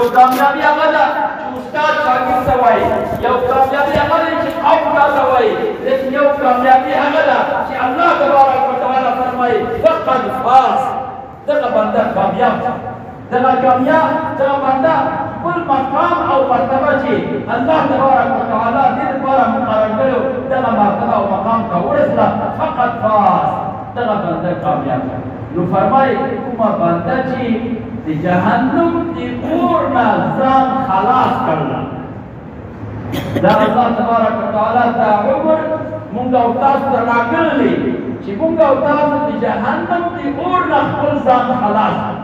یو کامیابی هغه ده چې استاد شاګرد ته وایي، یو کامیابي هغه ده چې قوم ته وایي، لیکن یو کامیابي هغه ده چې الله تبارک وتعالی فرمایي فقد فاز. دغه بنده کامیاب ده، دغه کامیاب دغه بنده خپل مقام او مرتبه چې الله تبارک وتعالی دې لپاره مقرر کړی دغه مرتبه او مقام ته ورسېده، فقد فاز. دغه بنده کامیاب ده. نو فرمایي کومه بنده چې د جهنم د اور نه ځان خلاص کړله، دا الله تبارک وتعالی دا عمر مونږ او تاسو ته راکړلی چې مونږ او تاسو د جهنم د اور نه خپل ځان خلاص کړو،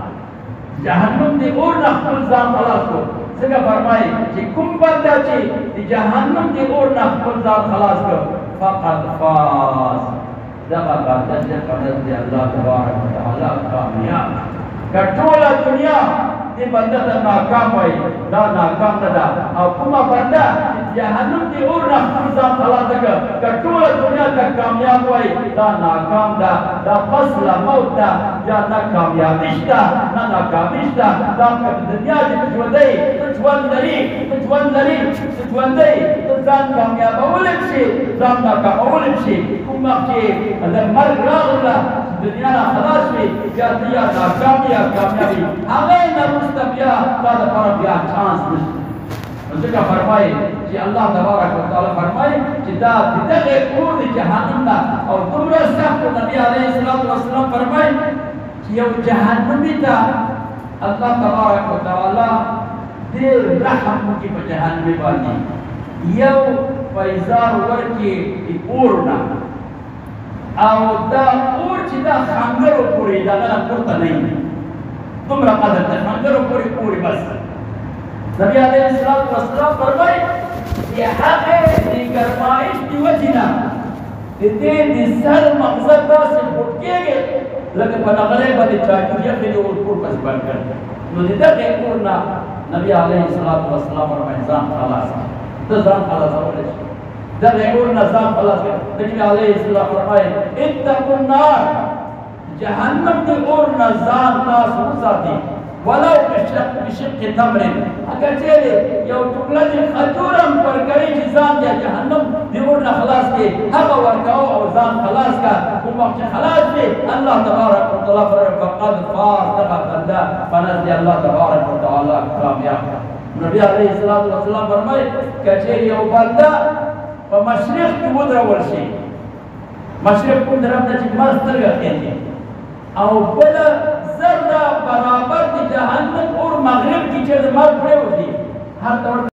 جهنم د اور نه خپل ځان خلاص کړو. څنګه فرمایي چې کوم بنده چې د جهنم د اور نه خپل ځان خلاص کړو فقط فاز. دغه بنده چې قدرت دی الله تبارک وتعالی کامیاب. که ټوله دنیا دې بنده ته ناکام وایي دا ناکام نه ده، او کومه بنده چې جهنم د اور نه خپل ځان خلاص کړه که ټوله دنیا ته کامیاب وایي دا ناکام ده، دا پس له موت ده، یا نه کامیابي شته نه ناکامي شته. دا که په دنیا کې ژوندی ته ژوند لري، ته ژوند لري، ته ژوندی ته ځان کامیابولی شي، ځان ناکامولی شي. کوم وخت چې د مرګ راغله دنیا نه خلاص شي بیا ته یا ناکام یا کامیابي، هغې نه وروسته بیا تا دپاره بیا چانس نشته. نو ځکه فرمایي چې الله تبارک وتعالی فرمایي چې دا د دغې اور د جهنم نه او دومره سخت نبي علیه الصلاة والسلام فرمایي چې یو جهنمي ته الله تبارک وتعالی ډېر رحم وکړي په جهنمي باندې، یو پیزار ورکړي د اور نه، او دا اور چې دا خنګرو پورې دغه نه پورته نه وي، دومره قدر د خنګرو پورې بس. نبي علیه السلام فرمایي د هغې د ګرمایش د وجې نه د دې د سر مغزه داسې پټ کېږي لکه په نغرۍ باندې چاقو یخې د اور پور پسې بند کړي. نو د دغې اور نه نبي علیه السلام فرمایي ځان خلاص کړه، ته ځان خلاصولی شي. دغه اور نه ځان خلاص کړه. نبي علیه السلام فرمایي اتقوا النار، جهنم د اور نه ځان تاسو وساتئ ولو بشق تمر. اگر چیرې یو ټوکړه د خجور هم ورکوي چې ځان د جهنم د اور نه خلاص کړي، هغه ورکوه او ځان خلاص کړه. کوم وخت چې خلاص شي الله تبارک وتعالی فرمایي فقد فاز. دغه بنده په نزد الله تبارک وتعالی کامیاب. نبي علیه السلام فرمایي که چیرې یو بنده په مشرق کې ودرول شي، مشرق کوم طرف ته چې لمر سترګه خېژي، او بله ذره برابر د جهنم اور مغرب کې چې لمر پرېوځي هلته